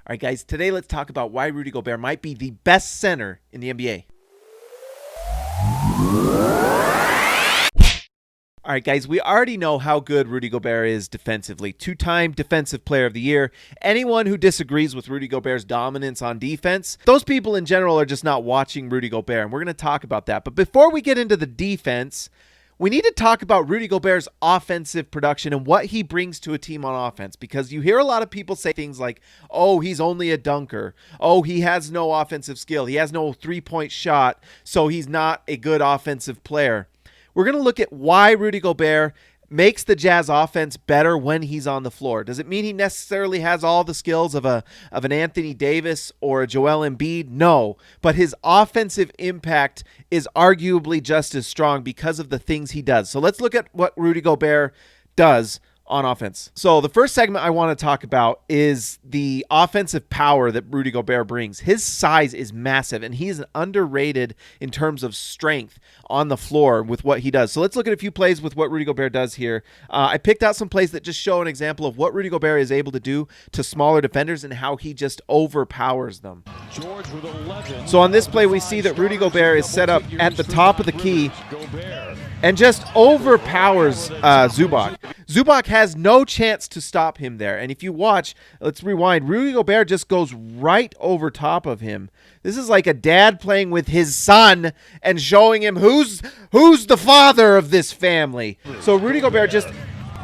All right, guys, today let's talk about why Rudy Gobert might be the best center in the NBA. All right, guys, we already know how good Rudy Gobert is defensively. Two-time Defensive Player of the Year. Anyone who disagrees with Rudy Gobert's dominance on defense, those people in general are just not watching Rudy Gobert, and we're going to talk about that. But before we get into the defense, we need to talk about Rudy Gobert's offensive production and what he brings to a team on offense, because you hear a lot of people say things like, oh, he's only a dunker. Oh, he has no offensive skill. He has no three-point shot, so he's not a good offensive player. We're going to look at why Rudy Gobert makes the Jazz offense better when he's on the floor. Does it mean he necessarily has all the skills of an Anthony Davis or a Joel Embiid? No, but his offensive impact is arguably just as strong because of the things he does. So let's look at what Rudy Gobert does on offense. So the first segment I want to talk about is the offensive power that Rudy Gobert brings. His size is massive, and he's underrated in terms of strength on the floor with what he does. So let's look at a few plays with what Rudy Gobert does here. I picked out some plays that just show an example of what Rudy Gobert is able to do to smaller defenders and how he just overpowers them. So on this play, we see that Rudy Gobert is set up at the top of the key and just overpowers Zubac. Zubac has no chance to stop him there. And if you watch, let's rewind, Rudy Gobert just goes right over top of him. This is like a dad playing with his son and showing him who's the father of this family. So Rudy Gobert just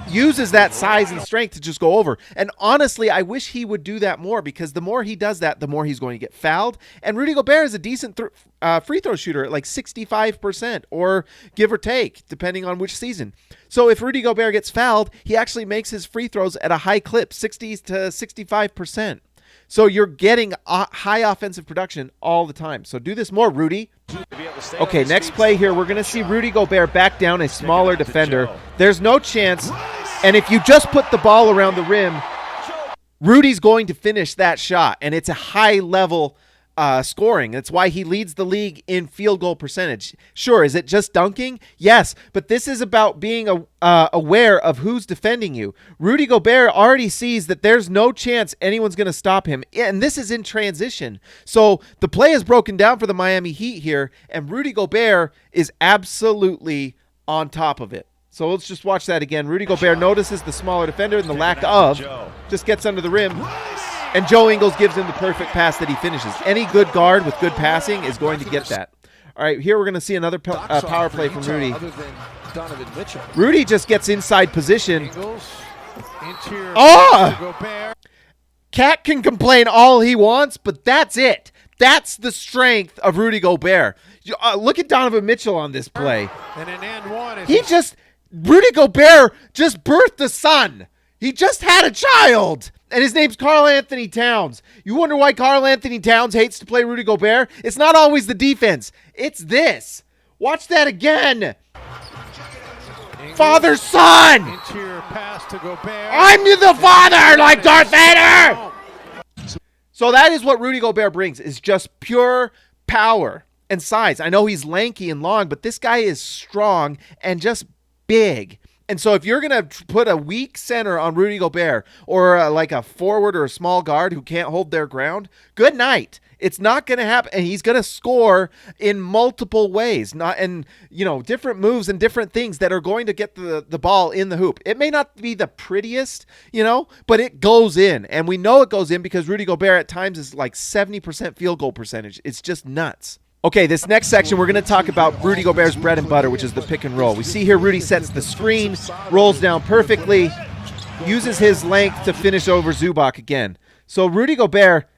uses that size and strength to just go over. And honestly, I wish he would do that more, because the more he does that, the more he's going to get fouled. And Rudy Gobert is a decent free throw shooter at like 65% or give or take, depending on which season. So if Rudy Gobert gets fouled, he actually makes his free throws at a high clip, 60 to 65%. So you're getting high offensive production all the time. So do this more, Rudy. Okay, next play here, we're going to see Rudy Gobert back down a smaller defender. There's no chance. And if you just put the ball around the rim, Rudy's going to finish that shot. And it's a high-level scoring. That's why he leads the league in field goal percentage. Sure, is it just dunking? Yes, but this is about being aware of who's defending you. Rudy Gobert already sees that there's no chance anyone's going to stop him, and this is in transition. So the play is broken down for the Miami Heat here, and Rudy Gobert is absolutely on top of it. So let's just watch that again. Rudy Gobert notices the smaller defender and the lack of, just gets under the rim. And Joe Ingles gives him the perfect pass that he finishes. Any good guard with good passing is going to get that. All right, here we're going to see another power play from Rudy. Rudy just gets inside position. Oh! Cat can complain all he wants, but that's it. That's the strength of Rudy Gobert. Look at Donovan Mitchell on this play. Rudy Gobert just birthed a son. He just had a child. And his name's Karl Anthony Towns. You wonder why Karl Anthony Towns hates to play Rudy Gobert? It's not always the defense. It's this. Watch that again. Father, son. I'm the father, like Darth Vader. So that is what Rudy Gobert brings, is just pure power and size. I know he's lanky and long, but this guy is strong and just big. And so if you're going to put a weak center on Rudy Gobert, or like a forward or a small guard who can't hold their ground, good night. It's not going to happen. And he's going to score in multiple ways, different moves and different things that are going to get the ball in the hoop. It may not be the prettiest, but it goes in. And we know it goes in because Rudy Gobert at times is like 70% field goal percentage. It's just nuts. Okay, this next section, we're going to talk about Rudy Gobert's bread and butter, which is the pick and roll. We see here Rudy sets the screen, rolls down perfectly, uses his length to finish over Zubac again. So Rudy Gobert,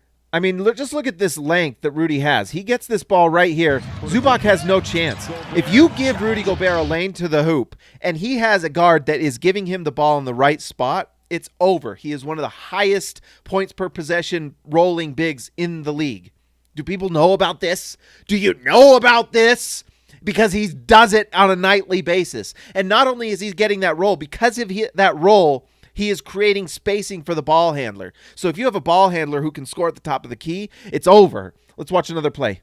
just look at this length that Rudy has. He gets this ball right here. Zubac has no chance. If you give Rudy Gobert a lane to the hoop, and he has a guard that is giving him the ball in the right spot, it's over. He is one of the highest points per possession rolling bigs in the league. Do people know about this? Do you know about this? Because he does it on a nightly basis. And not only is he getting that roll, because of that roll, he is creating spacing for the ball handler. So if you have a ball handler who can score at the top of the key, it's over. Let's watch another play.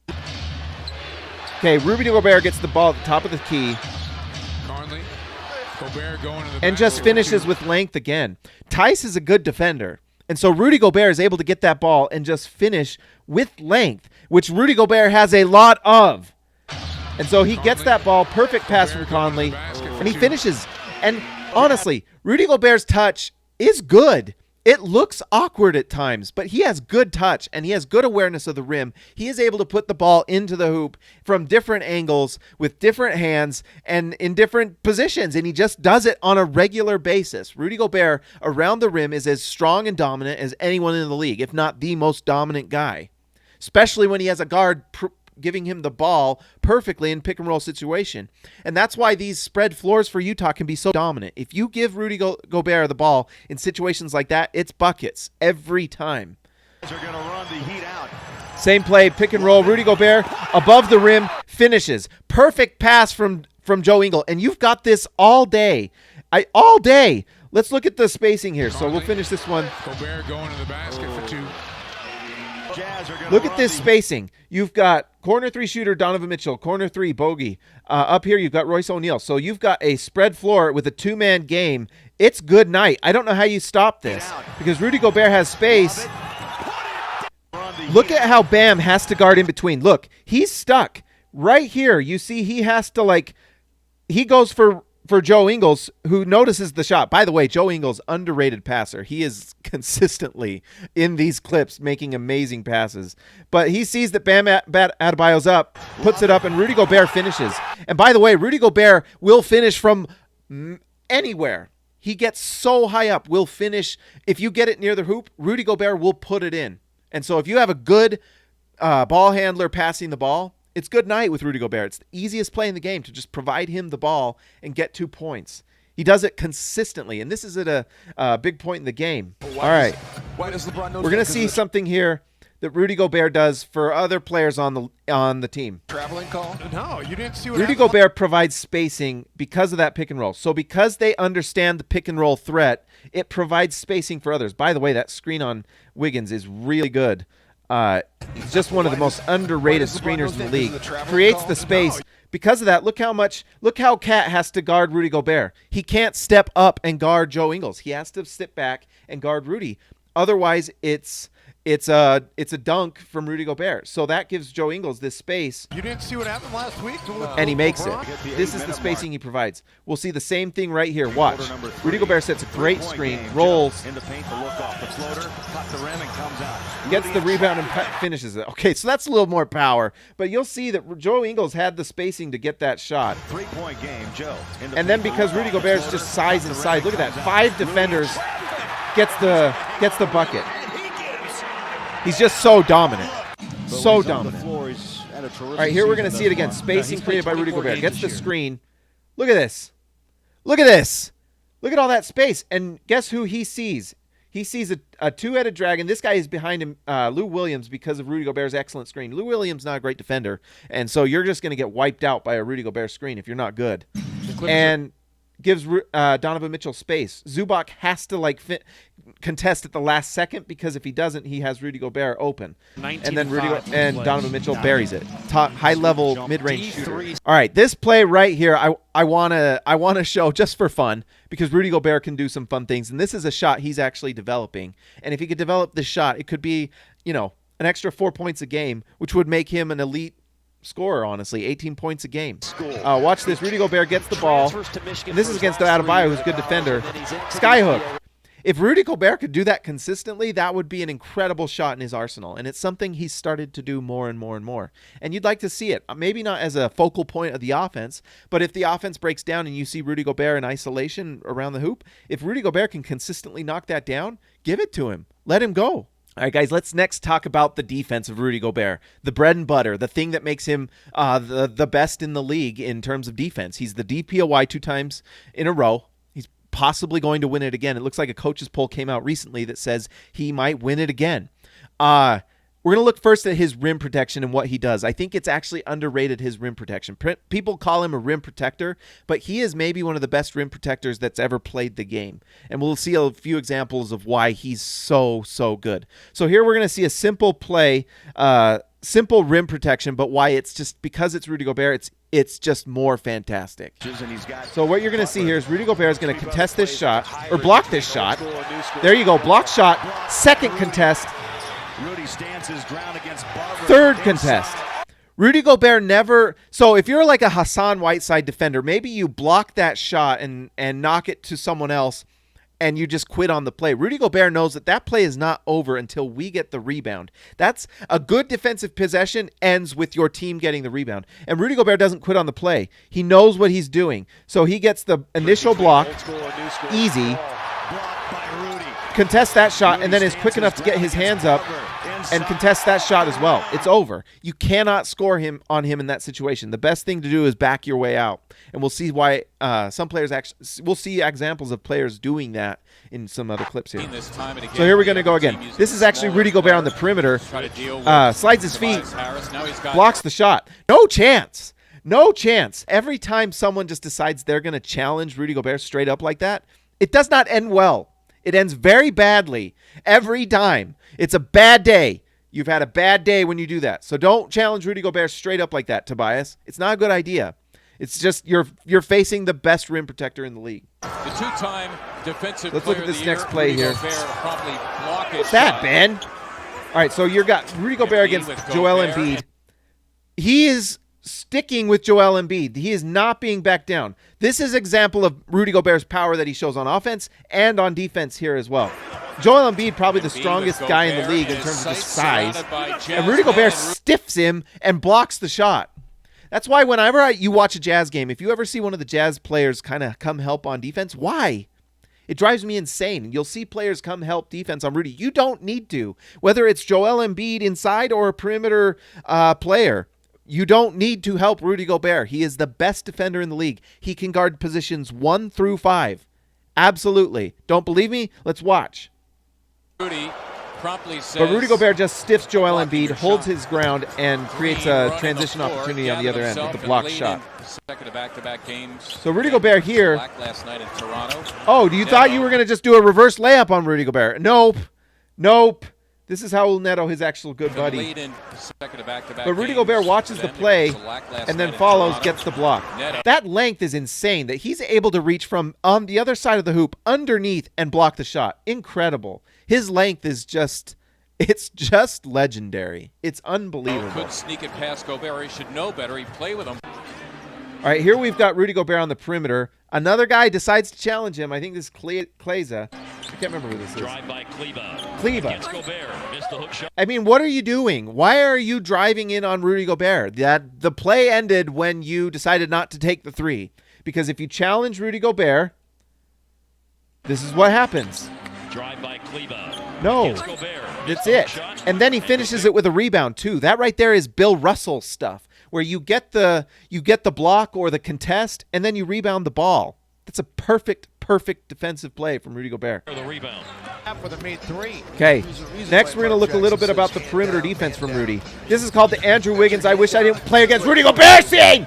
Okay, Rudy Gobert gets the ball at the top of the key. And just finishes with length again. Tice is a good defender. And so Rudy Gobert is able to get that ball and just finish with length, which Rudy Gobert has a lot of. And so he gets that ball, perfect pass from Conley, and he finishes. And honestly, Rudy Gobert's touch is good. It looks awkward at times, but he has good touch and he has good awareness of the rim. He is able to put the ball into the hoop from different angles with different hands and in different positions, and he just does it on a regular basis. Rudy Gobert around the rim is as strong and dominant as anyone in the league, if not the most dominant guy, especially when he has a guard giving him the ball perfectly in pick and roll situation. And that's why these spread floors for Utah can be so dominant. If you give Rudy Gobert the ball in situations like that, it's buckets every time. Same play, pick and roll. Rudy Gobert above the rim, finishes. Perfect pass from Joe Ingles. And you've got this all day. All day. Let's look at the spacing here. So we'll finish this one. Gobert going to the basket for 2. Look at this spacing. You've got corner 3 shooter Donovan Mitchell, corner 3 Bogey. Up here you've got Royce O'Neal. So you've got a spread floor with a 2-man game. It's good night. I don't know how you stop this because Rudy Gobert has space. Look at how Bam has to guard in between. Look, he's stuck right here. You see he has to he goes for Joe Ingles, who notices the shot. By the way, Joe Ingles, underrated passer. He is consistently in these clips making amazing passes. But he sees that Bam Adebayo's up, puts it up, and Rudy Gobert finishes. And by the way, Rudy Gobert will finish from anywhere. He gets so high up, will finish. If you get it near the hoop, Rudy Gobert will put it in. And so if you have a good ball handler passing the ball, it's good night with Rudy Gobert. It's the easiest play in the game to just provide him the ball and get 2 points. He does it consistently, and this is at a big point in the game. All right, we're going to see something here that Rudy Gobert does for other players on the team. Traveling call? No, you didn't see what Rudy Gobert provides spacing because of that pick and roll. So because they understand the pick and roll threat, it provides spacing for others. By the way, that screen on Wiggins is really good. He's just one of the most underrated screeners in the league. Creates the space. Because of that, look how Cat has to guard Rudy Gobert. He can't step up and guard Joe Ingles. He has to sit back and guard Rudy. Otherwise, it's a dunk from Rudy Gobert. So that gives Joe Ingles this space. You didn't see what happened last week? And he makes it. This is the spacing he provides. We'll see the same thing right here. Watch. Rudy Gobert sets a great screen, rolls, gets the rebound and finishes it. Okay, so that's a little more power. But you'll see that Joe Ingles had the spacing to get that shot. And then because Rudy Gobert's just size and size, look at that. 5 defenders gets the bucket. He's just so dominant. So dominant. All right, here we're going to see it again. Spacing created by Rudy Gobert. Gets the screen. Look at this. Look at this. Look at all that space. And guess who he sees? He sees a 2-headed dragon. This guy is behind him, Lou Williams, because of Rudy Gobert's excellent screen. Lou Williams not a great defender, and so you're just going to get wiped out by a Rudy Gobert screen if you're not good. And gives Donovan Mitchell space. Zubac has to contest at the last second because if he doesn't, he has Rudy Gobert open, and then Donovan Mitchell buries it. High level mid range shooter. All right, this play right here, I wanna show just for fun because Rudy Gobert can do some fun things, and this is a shot he's actually developing. And if he could develop this shot, it could be an extra 4 points a game, which would make him an elite scorer, honestly. 18 points a game. Watch this. Rudy Gobert gets the ball. And this is against Adebayo, who's a good defender. Skyhook. If Rudy Gobert could do that consistently, that would be an incredible shot in his arsenal. And it's something he's started to do more and more and more. And you'd like to see it. Maybe not as a focal point of the offense, but if the offense breaks down and you see Rudy Gobert in isolation around the hoop, if Rudy Gobert can consistently knock that down, give it to him. Let him go. All right, guys, let's next talk about the defense of Rudy Gobert, the bread and butter, the thing that makes him the best in the league in terms of defense. He's the DPOY 2 times in a row. He's possibly going to win it again. It looks like a coach's poll came out recently that says he might win it again. We're going to look first at his rim protection and what he does. I think it's actually underrated, his rim protection. People call him a rim protector, but he is maybe one of the best rim protectors that's ever played the game. And we'll see a few examples of why he's so good. So here we're going to see a simple play, simple rim protection, but why it's just because it's Rudy Gobert, it's it's just more fantastic. So what you're going to see here is Rudy Gobert is going to contest this shot, or block this shot. There you go, block shot, second contest, third contest. Rudy Gobert never, so if you're like a Hassan Whiteside defender, maybe you block that shot and knock it to someone else, and you just quit on the play. Rudy Gobert knows that that play is not over until we get the rebound. That's a good defensive possession ends with your team getting the rebound. And Rudy Gobert doesn't quit on the play. He knows what he's doing. So he gets the initial block, easy, contests that shot, and then is quick enough to get his hands up and contest that shot as well. It's over. You cannot score on him in that situation. The best thing to do is back your way out. And we'll see why some players actually, we'll see examples of players doing that in some other clips here. So here we're going to go again. This is actually Rudy Gobert on the perimeter. Slides his feet, blocks the shot. No chance. No chance. Every time someone just decides they're going to challenge Rudy Gobert straight up like that, it does not end well. It ends very badly every time. It's a bad day. You've had a bad day when you do that. So don't challenge Rudy Gobert straight up like that, Tobias. It's not a good idea. It's just you're facing the best rim protector in the league. The two-time defensive Let's look at this next play Rudy here. What's that, Ben? All right, so you've got Rudy Gobert against Joel Embiid. He is sticking with Joel Embiid. He is not being backed down. This is an example of Rudy Gobert's power that he shows on offense and on defense here as well. Joel Embiid, probably the strongest guy in the league in terms of his size. And Rudy Gobert stiffs him and blocks the shot. That's why whenever you watch a Jazz game, if you ever see one of the Jazz players kind of come help on defense, why? It drives me insane. You'll see players come help defense on Rudy. You don't need to. Whether it's Joel Embiid inside or a perimeter player, you don't need to help Rudy Gobert. He is the best defender in the league. He can guard positions 1 through 5. Absolutely. Don't believe me? Let's watch. Rudy promptly says, but Rudy Gobert just stiffs Joel Embiid, holds his ground, and creates a transition opportunity on the other end with the block shot. So Rudy Gobert here. Oh, you thought you were going to just do a reverse layup on Rudy Gobert? Nope. Nope. This is Raul Neto, his actual good buddy. But Rudy Gobert watches the play and then follows, gets the block. That length is insane that he's able to reach from on the other side of the hoop underneath and block the shot. Incredible. His length is just, it's just legendary. It's unbelievable. Could sneak it past Gobert. He should know better. He'd play with him. All right, here we've got Rudy Gobert on the perimeter. Another guy decides to challenge him. I think this is Kleza. I can't remember who this is. Drive by Kleba. I mean, what are you doing? Why are you driving in on Rudy Gobert? The play ended when you decided not to take the three. Because if you challenge Rudy Gobert, this is what happens. Drive by Kleba. No, that's it. And then he finishes it with a rebound too. That right there is Bill Russell stuff, where you get the block or the contest, and then you rebound the ball. That's a perfect defensive play from Rudy Gobert. The rebound. Okay, next we're going to look a little bit about the perimeter defense from Rudy. This is called the Andrew Wiggins, I wish I didn't play against Rudy Gobert scene!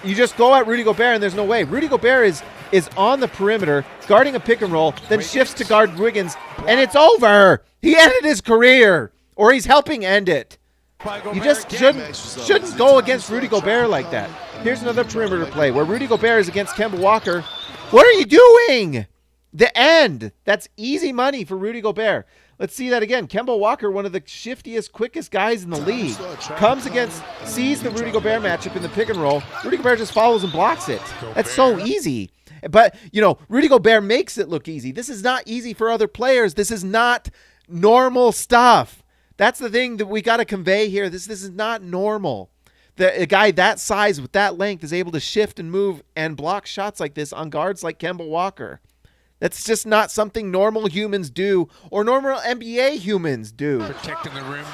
You just go at Rudy Gobert, and there's no way. Rudy Gobert is on the perimeter, guarding a pick and roll, then shifts to guard Wiggins, and it's over! He ended his career! Or he's helping end it. You just shouldn't go against Rudy Gobert like that. Here's another perimeter play where Rudy Gobert is against Kemba Walker. What are you doing? The end. That's easy money for Rudy Gobert. Let's see that again. Kemba Walker, one of the shiftiest, quickest guys in the league, sees the Rudy Gobert matchup in the pick and roll. Rudy Gobert just follows and blocks it. That's so easy. But, Rudy Gobert makes it look easy. This is not easy for other players. This is not normal stuff. That's the thing that we got to convey here. This is not normal. A guy that size with that length is able to shift and move and block shots like this on guards like Kemba Walker. That's just not something normal humans do or normal NBA humans do. Protecting the rim.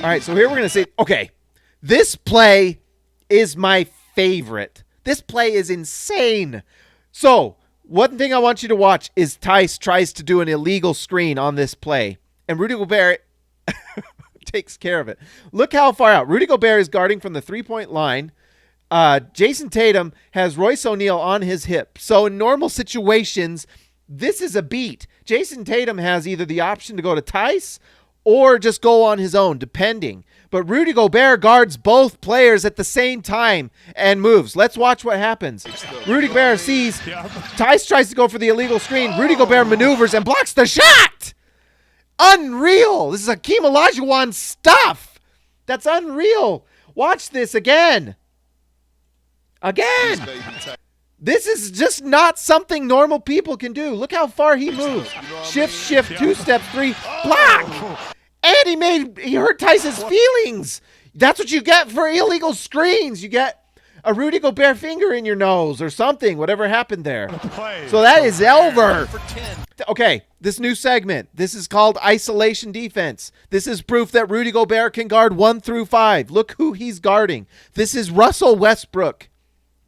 All right, so here we're going to say, okay, this play is my favorite. This play is insane. So one thing I want you to watch is Tice tries to do an illegal screen on this play. And Rudy Gobert takes care of it. Look how far out. Rudy Gobert is guarding from the three-point line. Jason Tatum has Royce O'Neal on his hip. So in normal situations, this is a beat. Jason Tatum has either the option to go to Tice or just go on his own, depending. But Rudy Gobert guards both players at the same time and moves. Let's watch what happens. Rudy Gobert sees Tice tries to go for the illegal screen. Rudy Gobert maneuvers and blocks the shot. Unreal. This is Hakeem Olajuwon stuff. That's unreal. Watch this again. Again. This is just not something normal people can do. Look how far he moves. Shift, 2 steps, 3, block. And he hurt Tice's feelings. That's what you get for illegal screens. You get a Rudy Gobert finger in your nose or something, whatever happened there. So that is over. Okay, this new segment. This is called isolation defense. This is proof that Rudy Gobert can guard 1 through 5. Look who he's guarding. This is Russell Westbrook.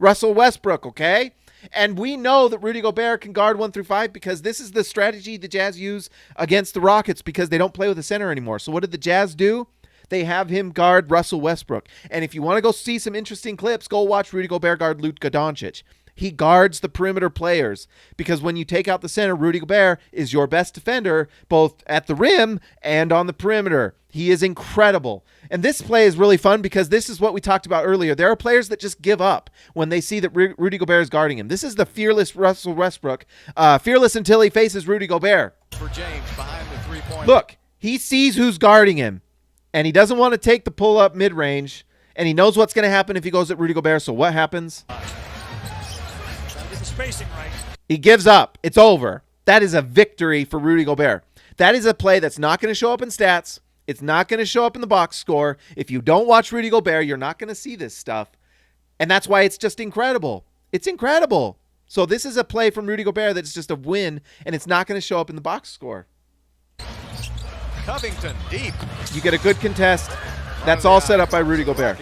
Okay? And we know that Rudy Gobert can guard 1 through 5 because this is the strategy the Jazz use against the Rockets because they don't play with a center anymore. So what did the Jazz do? They have him guard Russell Westbrook. And if you want to go see some interesting clips, go watch Rudy Gobert guard Luka Doncic. He guards the perimeter players because when you take out the center, Rudy Gobert is your best defender both at the rim and on the perimeter. He is incredible. And this play is really fun because this is what we talked about earlier. There are players that just give up when they see that Rudy Gobert is guarding him. This is the fearless Russell Westbrook. Fearless until he faces Rudy Gobert. For James behind the three-point. Look, he sees who's guarding him, and he doesn't want to take the pull-up mid-range, and he knows what's going to happen if he goes at Rudy Gobert. So what happens? He gives up. It's over. That is a victory for Rudy Gobert. That is a play that's not going to show up in stats. It's not going to show up in the box score. If you don't watch Rudy Gobert, you're not going to see this stuff. And that's why it's just incredible. It's incredible. So this is a play from Rudy Gobert that's just a win, and it's not going to show up in the box score. Covington deep. You get a good contest. That's all set up by Rudy Gobert.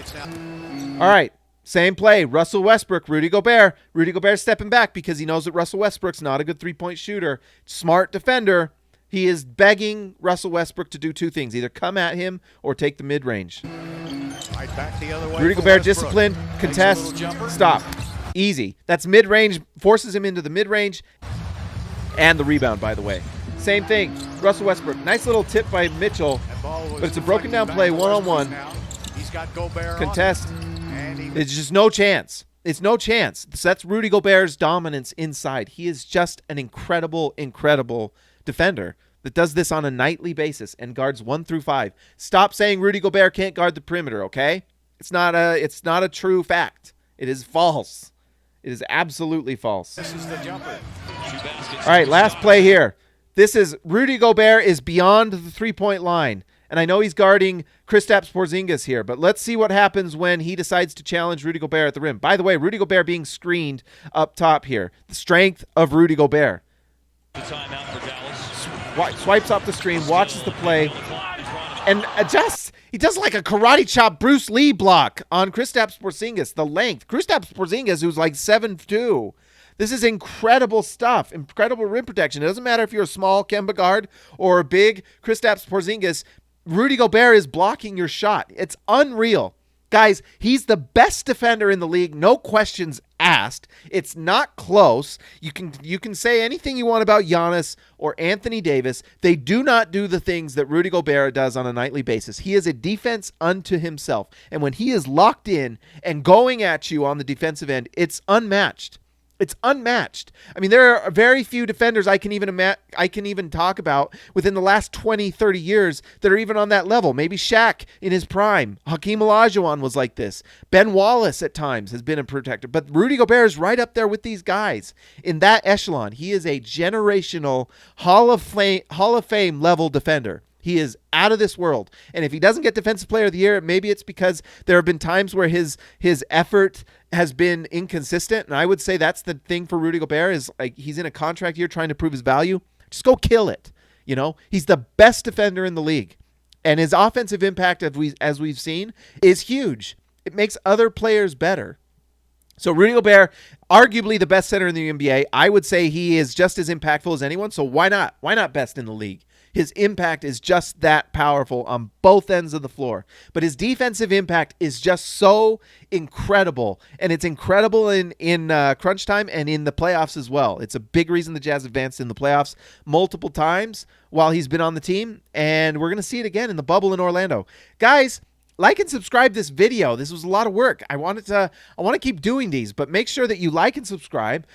All right. Same play. Russell Westbrook, Rudy Gobert. Rudy Gobert stepping back because he knows that Russell Westbrook's not a good three-point shooter. Smart defender. He is begging Russell Westbrook to do two things, either come at him or take the mid-range. Right back the other way. Rudy Gobert disciplined, contest, stop. Easy. That's mid-range, forces him into the mid-range. And the rebound, by the way. Same thing. Russell Westbrook. Nice little tip by Mitchell, but it's a broken down play, one-on-one. He's got Gobert contest. It's just no chance. It's no chance. So that's Rudy Gobert's dominance inside. He is just an incredible, incredible defender that does this on a nightly basis and guards 1 through 5. Stop saying Rudy Gobert can't guard the perimeter, okay? It's not a true fact. It is false. It is absolutely false. This is the jumper. All right, last play here. This is Rudy Gobert is beyond the three-point line. And I know he's guarding Kristaps Porzingis here, but let's see what happens when he decides to challenge Rudy Gobert at the rim. By the way, Rudy Gobert being screened up top here. The strength of Rudy Gobert. Timeout for Dallas. Swipes off the screen, watches the play, and adjusts. He does like a karate chop Bruce Lee block on Kristaps Porzingis. The length. Kristaps Porzingis, who's like 7'2". This is incredible stuff. Incredible rim protection. It doesn't matter if you're a small Kemba guard or a big Kristaps Porzingis. Rudy Gobert is blocking your shot. It's unreal. Guys, he's the best defender in the league. No questions asked. It's not close. You can say anything you want about Giannis or Anthony Davis. They do not do the things that Rudy Gobert does on a nightly basis. He is a defense unto himself. And when he is locked in and going at you on the defensive end, it's unmatched. It's unmatched. I mean, there are very few defenders I can even talk about within the last 20, 30 years that are even on that level. Maybe Shaq in his prime. Hakeem Olajuwon was like this. Ben Wallace at times has been a protector. But Rudy Gobert is right up there with these guys in that echelon. He is a generational Hall of Fame level defender. He is out of this world. And if he doesn't get Defensive Player of the Year, maybe it's because there have been times where his effort has been inconsistent. And I would say that's the thing for Rudy Gobert is like he's in a contract year trying to prove his value. Just go kill it. You know, he's the best defender in the league. And his offensive impact, as we've seen, is huge. It makes other players better. So Rudy Gobert, arguably the best center in the NBA. I would say he is just as impactful as anyone. So why not? Why not best in the league? His impact is just that powerful on both ends of the floor. But his defensive impact is just so incredible, and it's incredible in crunch time and in the playoffs as well. It's a big reason the Jazz advanced in the playoffs multiple times while he's been on the team, and we're going to see it again in the bubble in Orlando. Guys, like and subscribe this video. This was a lot of work. I want to keep doing these, but make sure that you like and subscribe.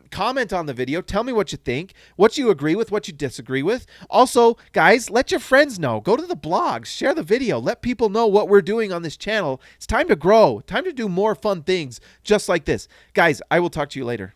Comment on the video. Tell me what you think, what you agree with, what you disagree with. Also, guys, let your friends know. Go to the blogs, share the video, let people know what we're doing on this channel. It's time to grow, time to do more fun things just like this. Guys, I will talk to you later.